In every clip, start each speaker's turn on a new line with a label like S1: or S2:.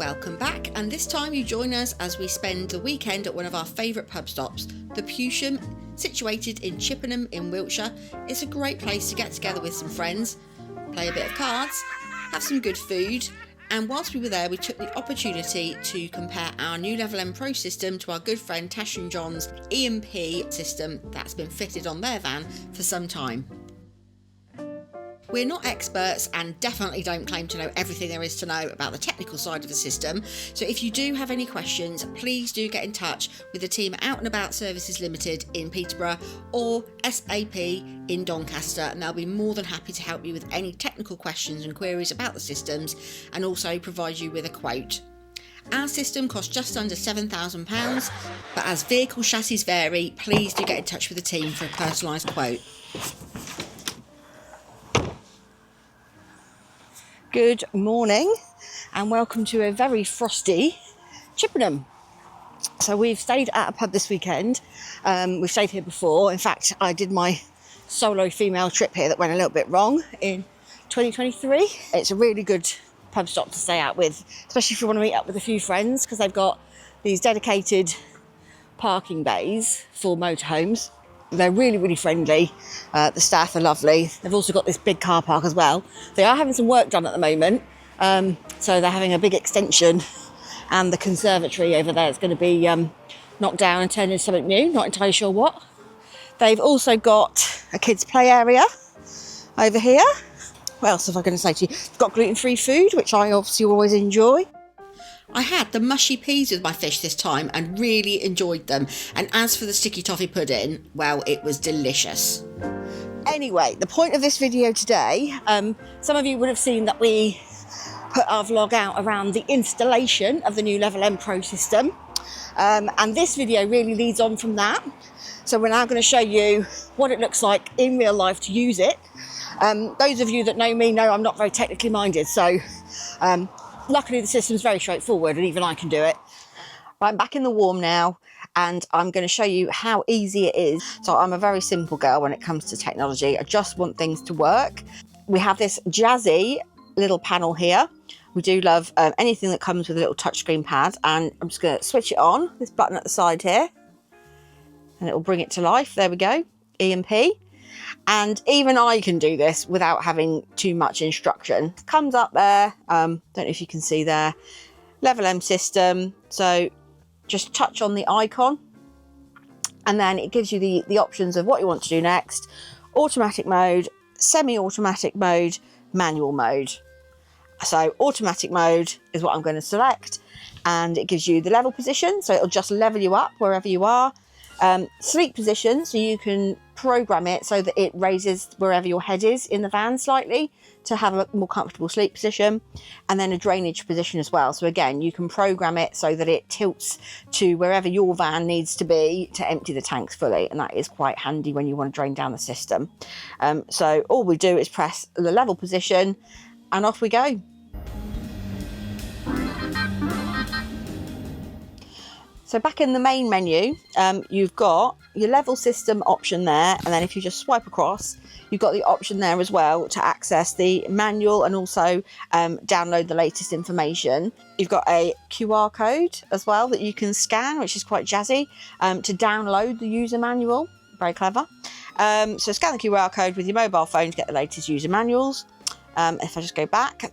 S1: Welcome back, and this time you join us as we spend the weekend at one of our favourite pub stops, the Pewsham, situated in Chippenham in Wiltshire. It's a great place to get together with some friends, play a bit of cards, have some good food, and whilst we were there we took the opportunity to compare our new LevelM Pro system to our good friend Tash Jon's E&P system that's been fitted on their van for some time. We're not experts and definitely don't claim to know everything there is to know about the technical side of the system, so if you do have any questions, please do get in touch with the team at Out and About Services Limited in Peterborough or SAP in Doncaster, and they'll be more than happy to help you with any technical questions and queries about the systems and also provide you with a quote. Our system costs just under £7,000, but as vehicle chassis vary, please do get in touch with the team for a personalised quote. Good morning and welcome to a very frosty Chippenham. So we've stayed at a pub this weekend. We've stayed here before. In fact, I did my solo female trip here that went a little bit wrong in 2023. It's a really good pub stop to stay out with, especially if you want to meet up with a few friends, because they've got these dedicated parking bays for motorhomes. They're really, really friendly. The staff are lovely. They've also got this big car park as well. They are having some work done at the moment. So they're having a big extension, and the conservatory over there is going to be knocked down and turned into something new. Not entirely sure what. They've also got a kids' play area over here. What else have I going to say to you? They've got gluten-free food, which I obviously always enjoy. I had the mushy peas with my fish this time and really enjoyed them. And as for the sticky toffee pudding, well, it was delicious. Anyway, the point of this video today, some of you would have seen that we put our vlog out around the installation of the new LevelM Pro system. And this video really leads on from that. So we're now going to show you what it looks like in real life to use it. Those of you that know me know I'm not very technically minded, so luckily the system's very straightforward and even I can do it. I'm back in the warm now and I'm going to show you how easy it is. So I'm a very simple girl when it comes to technology. I just want things to work. We have this jazzy little panel here. We do love anything that comes with a little touchscreen pad, and I'm just going to switch it on, this button at the side here, and it will bring it to life. There we go, E&P. And even I can do this without having too much instruction. It comes up there, don't know if you can see there, LevelM system. So just touch on the icon and then it gives you the options of what you want to do next. Automatic mode, semi-automatic mode, manual mode. So automatic mode is what I'm going to select, and it gives you the level position. So it'll just level you up wherever you are. Sleep position, so you can program it so that it raises wherever your head is in the van slightly to have a more comfortable sleep position, and then a drainage position as well. So again, you can program it so that it tilts to wherever your van needs to be to empty the tanks fully, and that is quite handy when you want to drain down the system. So all we do is press the level position and off we go. So back in the main menu, you've got your level system option there, and then if you just swipe across, you've got the option there as well to access the manual and also download the latest information. You've got a QR code as well that you can scan, which is quite jazzy, to download the user manual. Very clever. So scan the QR code with your mobile phone to get the latest user manuals. If I just go back,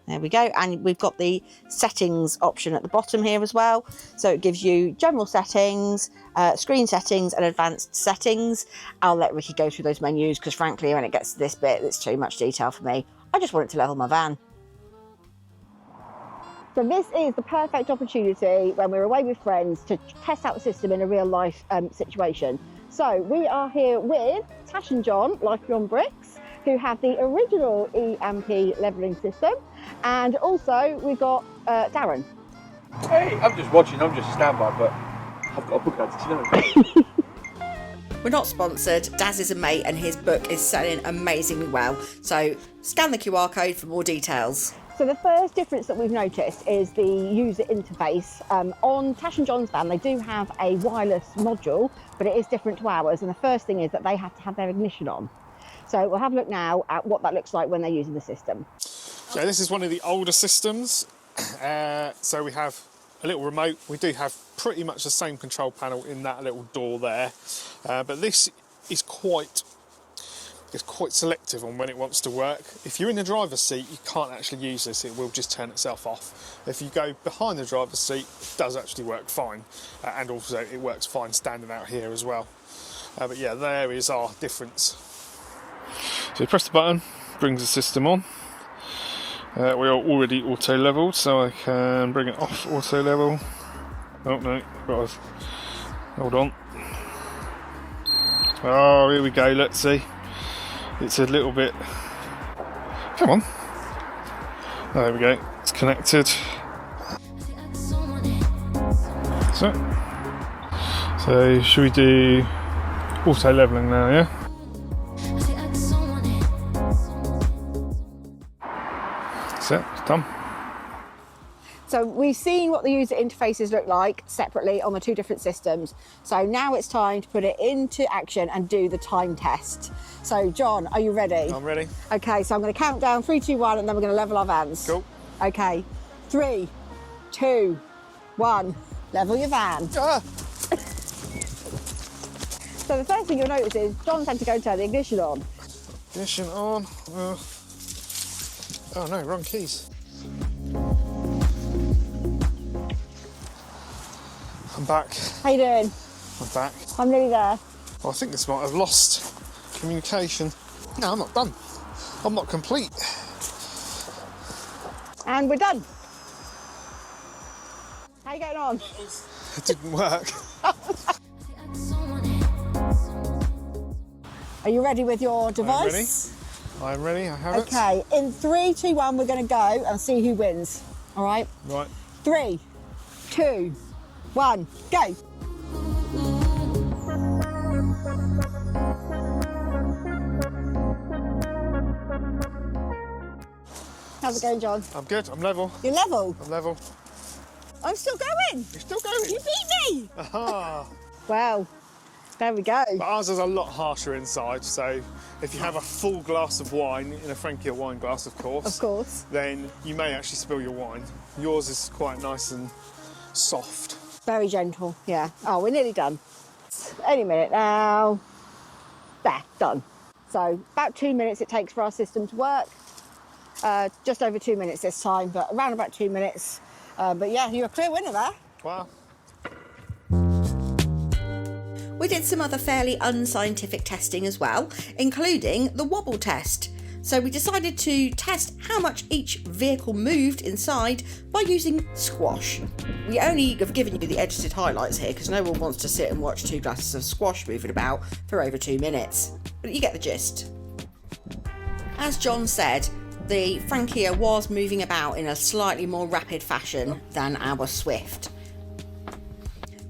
S1: there we go, and we've got the settings option at the bottom here as well. So it gives you general settings, screen settings and advanced settings. I'll let Ricky go through those menus because frankly when it gets to this bit it's too much detail for me. I just want it to level my van. So this is the perfect opportunity when we're away with friends to test out the system in a real life situation. So we are here with Tash Jon, Life Beyond Bricks, who have the original E&P levelling system, and also we've got Darren.
S2: Hey, I'm just watching, I'm just a standby, but I've got a book out to
S1: We're not sponsored. Daz is a mate and his book is selling amazingly well. So scan the QR code for more details.
S3: So the first difference that we've noticed is the user interface. On Tash Jon's van, they do have a wireless module, but it is different to ours. And the first thing is that they have to have their ignition on. So we'll have a look now at what that looks like when they're using the system.
S4: So this is one of the older systems. So we have a little remote. We do have pretty much the same control panel in that little door there, but this is quite selective on when it wants to work. If you're in the driver's seat, you can't actually use this, it will just turn itself off. If you go behind the driver's seat, it does actually work fine, and also it works fine standing out here as well. But yeah, there is our difference. So you press the button, brings the system on. We are already auto leveled, so I can bring it off auto level. Oh no, got to hold on. Oh, here we go, let's see. It's a little bit, come on. Oh, there we go, it's connected. So should we do auto leveling now, yeah? So it's done.
S3: So we've seen what the user interfaces look like separately on the two different systems. So now it's time to put it into action and do the time test. So John, are you ready?
S4: I'm ready.
S3: Okay, so I'm going to count down 3, 2, 1, and then we're going to level our vans.
S4: Cool.
S3: Okay, 3, 2, 1, level your van.
S4: Ah.
S3: So the first thing you'll notice is John's had to go and turn the ignition on.
S4: Ignition on. Oh no, wrong keys. I'm back.
S3: How you doing?
S4: I'm back.
S3: I'm nearly there.
S4: Well, I think this might have lost communication. No, I'm not done. I'm not complete.
S3: And we're done. How you getting on?
S4: It didn't work.
S3: Are you ready with your device?
S4: I'm ready, I have it.
S3: Okay, in 3, 2, 1, we're going to go and see who wins. All right?
S4: Right.
S3: 3, 2, 1, go. How's it going, John?
S4: I'm good, I'm level.
S3: You're level.
S4: I'm level.
S3: I'm still going.
S4: You're still going.
S3: You beat me.
S4: Aha.
S3: Wow. There we go.
S4: But ours is a lot harsher inside, so if you have a full glass of wine, in a Frankia wine glass, of course, then you may actually spill your wine. Yours is quite nice and soft.
S3: Very gentle, yeah. Oh, we're nearly done. Any minute now. There, done. So about 2 minutes it takes for our system to work. Just over 2 minutes this time, but around about 2 minutes. But yeah, you're a clear winner there.
S4: Wow.
S1: We did some other fairly unscientific testing as well, including the wobble test. So we decided to test how much each vehicle moved inside by using squash. We only have given you the edited highlights here because no one wants to sit and watch 2 glasses of squash moving about for over 2 minutes. But you get the gist. As John said, the Frankia was moving about in a slightly more rapid fashion than our Swift.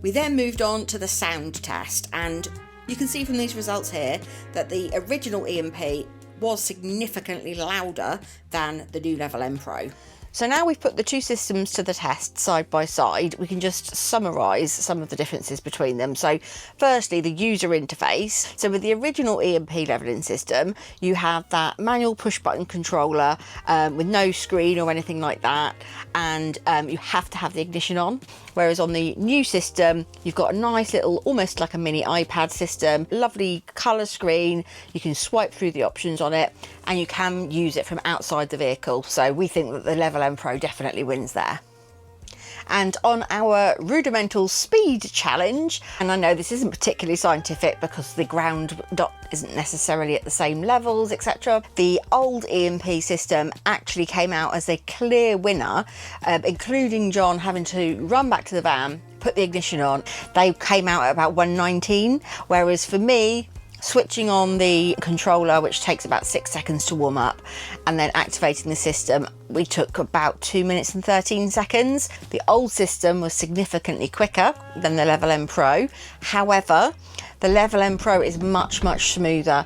S1: We then moved on to the sound test, and you can see from these results here that the original E&P was significantly louder than the new LevelM Pro. So now we've put the two systems to the test side by side, we can just summarise some of the differences between them. So firstly, the user interface. So with the original E&P levelling system, you have that manual push button controller with no screen or anything like that, and you have to have the ignition on. Whereas on the new system, you've got a nice little, almost like a mini iPad system, lovely colour screen, you can swipe through the options on it, and you can use it from outside the vehicle. So we think that the LevelM Pro definitely wins there. And on our rudimental speed challenge, and I know this isn't particularly scientific because the ground dot isn't necessarily at the same levels, etc. The old E&P system actually came out as a clear winner, including John having to run back to the van, put the ignition on. They came out at about 119, whereas for me, switching on the controller, which takes about 6 seconds to warm up, and then activating the system, we took about 2 minutes and 13 seconds. The old system was significantly quicker than the LevelM Pro. However, the LevelM Pro is much, much smoother.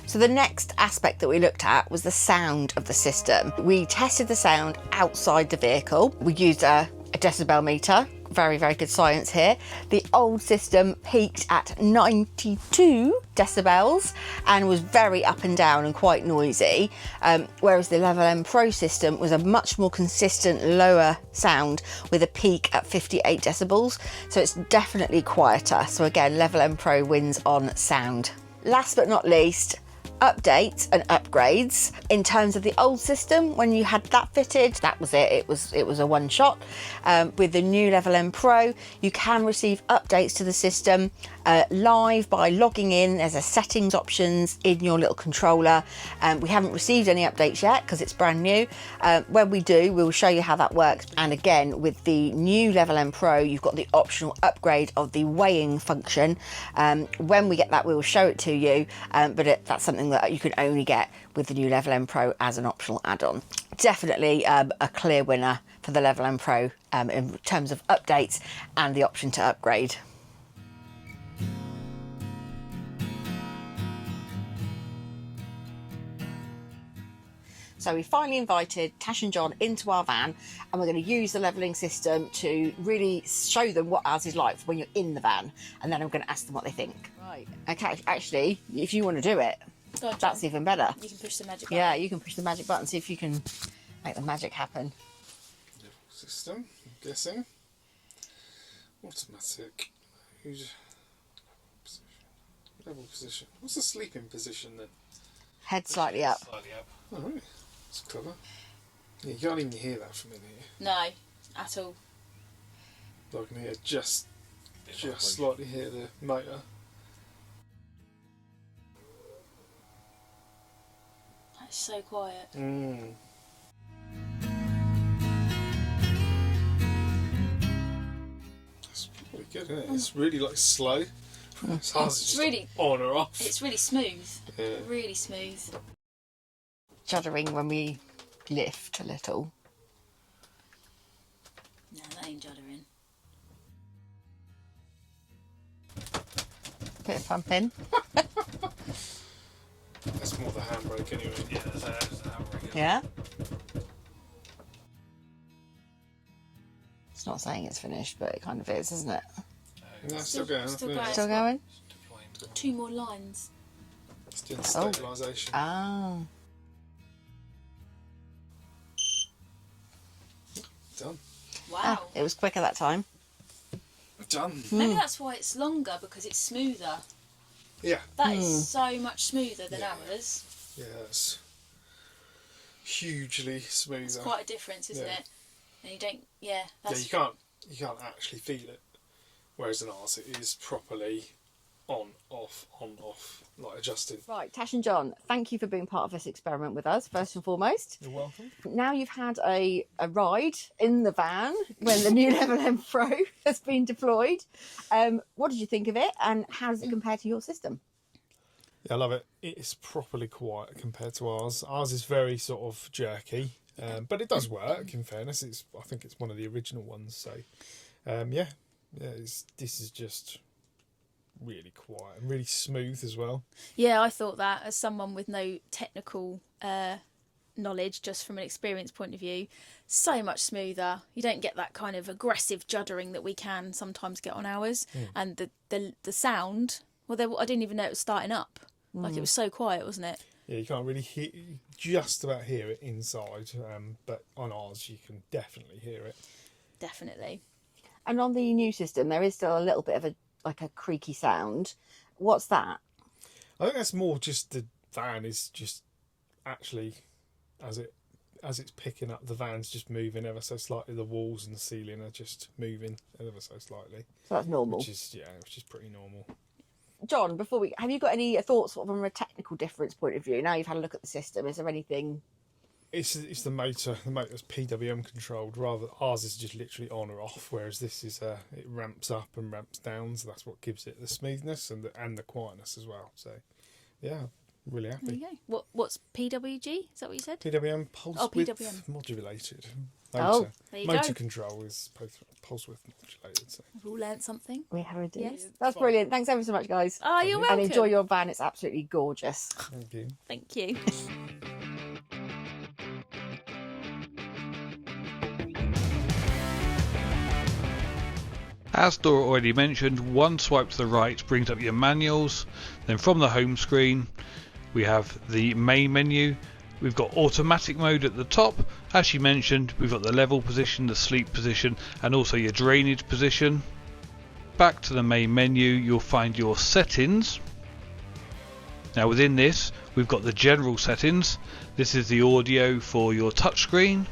S1: So the next aspect that we looked at was the sound of the system. We tested the sound outside the vehicle. We used a decibel meter very, very good science here. The old system peaked at 92 decibels and was very up and down and quite noisy, whereas the LevelM Pro system was a much more consistent lower sound with a peak at 58 decibels. So it's definitely quieter. So again, LevelM Pro wins on sound. Last but not least, updates and upgrades. In terms of the old system, when you had that fitted, that was it. It was a one shot. With the new LevelM Pro, you can receive updates to the system live by logging in. There's a settings options in your little controller. We haven't received any updates yet because it's brand new. When we do, we'll show you how that works. And again, with the new LevelM Pro, you've got the optional upgrade of the weighing function. When we get that, we will show it to you, but that's something that you can only get with the new LevelM Pro as an optional add-on. Definitely a clear winner for the LevelM Pro in terms of updates and the option to upgrade. So we finally invited Tash and Jon into our van, and we're going to use the levelling system to really show them what ours is like when you're in the van, and then I'm going to ask them what they think. Right. Okay, actually, if you want to do it, that's even better.
S5: You can push the magic button.
S1: Yeah, you can push the magic button, see if you can make the magic happen.
S4: Level system, I'm guessing. Automatic. Position. Level position. What's the sleeping position then?
S1: Head slightly up.
S4: Slightly up. Alright, that's clever. Yeah, you can't even hear that from in here.
S5: No, at all.
S4: But I can hear just slightly hear the motor.
S5: That's so quiet.
S4: That's pretty good, isn't it? It's really like slow. It's hard to
S5: It's
S4: just
S5: really
S4: on or off.
S5: It's really smooth.
S4: Yeah.
S5: Really smooth.
S1: Juddering when we lift a little.
S5: No, that ain't juddering.
S1: Bit of pumping.
S4: That's more the handbrake anyway. Yeah, that's the handbrake.
S1: Yeah. It's not saying it's finished, but it kind of is, isn't it?
S4: No, it's still going.
S5: Still going.
S1: Still going?
S5: Got 2 more lines.
S4: It's doing stabilisation.
S1: Ah.
S4: Done.
S5: Wow.
S1: Ah, it was quicker that time.
S4: Done.
S5: Maybe that's why it's longer, because it's smoother.
S4: Yeah.
S5: That is so much smoother than
S4: Yeah.
S5: ours.
S4: Yeah, it's hugely smoother.
S5: It's quite a difference, isn't it? And you don't. Yeah. That's
S4: Yeah, you can't actually feel it. Whereas in ours, it is properly on, off, like adjusting.
S1: Right, Tash and Jon, thank you for being part of this experiment with us, first and foremost.
S4: You're welcome.
S1: Now you've had a ride in the van when the new LevelM Pro has been deployed. What did you think of it, and how does it compare to your system?
S4: Yeah, I love it. It's properly quiet compared to ours. Ours is very sort of jerky, but it does work. In fairness, I think it's one of the original ones. So, this is just really quiet and really smooth as well.
S5: Yeah, I thought that as someone with no technical knowledge, just from an experience point of view, so much smoother. You don't get that kind of aggressive juddering that we can sometimes get on ours, and the sound. Well, I didn't even know it was starting up. Like, it was so quiet, wasn't it?
S4: Yeah, you can't really hear, just about hear it inside, but on ours you can definitely hear it.
S5: Definitely.
S1: And on the new system, there is still a little bit of a creaky sound. What's that?
S4: I think that's more just the van is just actually, as it's picking up, the van's just moving ever so slightly. The walls and the ceiling are just moving ever so slightly.
S1: So that's normal.
S4: Which is pretty normal.
S1: Jon, have you got any thoughts from a technical difference point of view? Now you've had a look at the system, is there anything?
S4: It's the motor. The motor's PWM controlled. Rather, ours is just literally on or off, whereas this is it ramps up and ramps down. So that's what gives it the smoothness and the quietness as well. So, yeah, really happy.
S5: There you go. What's PWG? Is that what you said?
S4: PWM pulse width
S5: PWM.
S4: modulated.
S1: Oh,
S4: Motor.
S5: there you
S4: Motor
S5: go.
S4: control is pulse width modulated. So.
S5: We've all learnt something.
S1: We have indeed.
S5: Yes.
S1: That's brilliant. Thanks ever so much, guys.
S5: Oh, you're welcome.
S1: And enjoy your van. It's absolutely gorgeous.
S4: Thank you.
S5: Thank you.
S6: As Dora already mentioned, one swipe to the right brings up your manuals. Then from the home screen we have the main menu. We've got automatic mode at the top. As she mentioned, we've got the level position, the sleep position, and also your drainage position. Back to the main menu, you'll find your settings. Now within this, we've got the general settings. This is the audio for your touchscreen.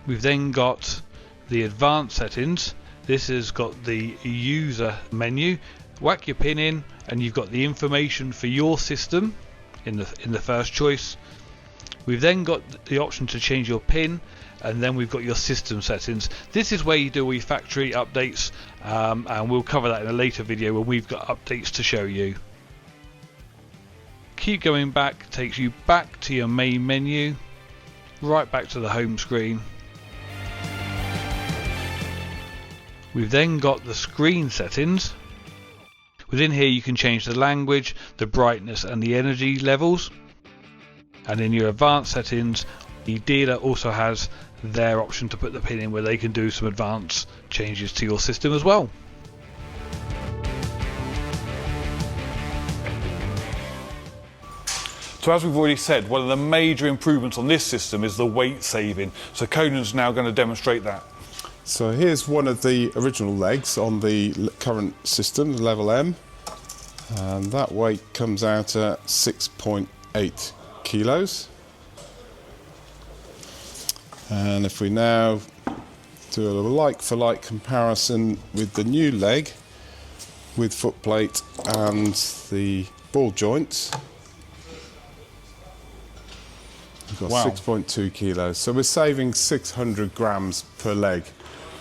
S6: We've then got the advanced settings. This has got the user menu. Whack your pin in and you've got the information for your system in the first choice. We've then got the option to change your pin, and then we've got your system settings. This is where you do all your factory updates, and we'll cover that in a later video when we've got updates to show you. Keep going back, takes you back to your main menu, right back to the home screen. We've then got the screen settings. Within here you can change the language, the brightness and the energy levels. And in your advanced settings, the dealer also has their option to put the pin in where they can do some advanced changes to your system as well.
S7: So as we've already said, one of the major improvements on this system is the weight saving. So Conan's now going to demonstrate that.
S8: So here's one of the original legs on the current system, the LevelM, and that weight comes out at 6.8 kilos. And if we now do a like-for-like comparison with the new leg, with footplate and the ball joints, we've got 6.2 kilos. So we're saving 600 grams per leg.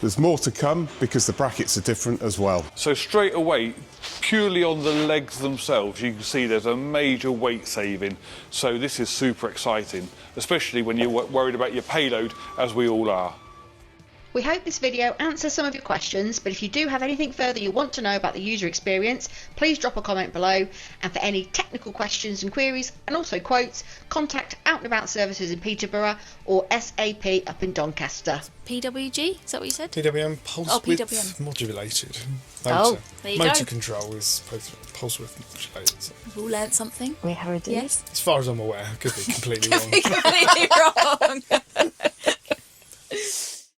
S8: There's more to come because the brackets are different as well.
S7: So straight away, purely on the legs themselves, you can see there's a major weight saving. So this is super exciting, especially when you're worried about your payload, as we all are.
S3: We hope this video answers some of your questions, but if you do have anything further you want to know about the user experience, please drop a comment below. And for any technical questions and queries, and also quotes, contact Out and About Services in Peterborough or SAP up in Doncaster.
S5: PWG, is that what you said?
S9: PWM, pulse width modulated motor.
S5: There you
S9: motor
S5: go.
S9: control is pulse width modulated. So.
S5: We've all learnt something.
S1: We have a
S5: Yes.
S9: As far as I'm aware, I could be completely wrong.
S5: Completely wrong.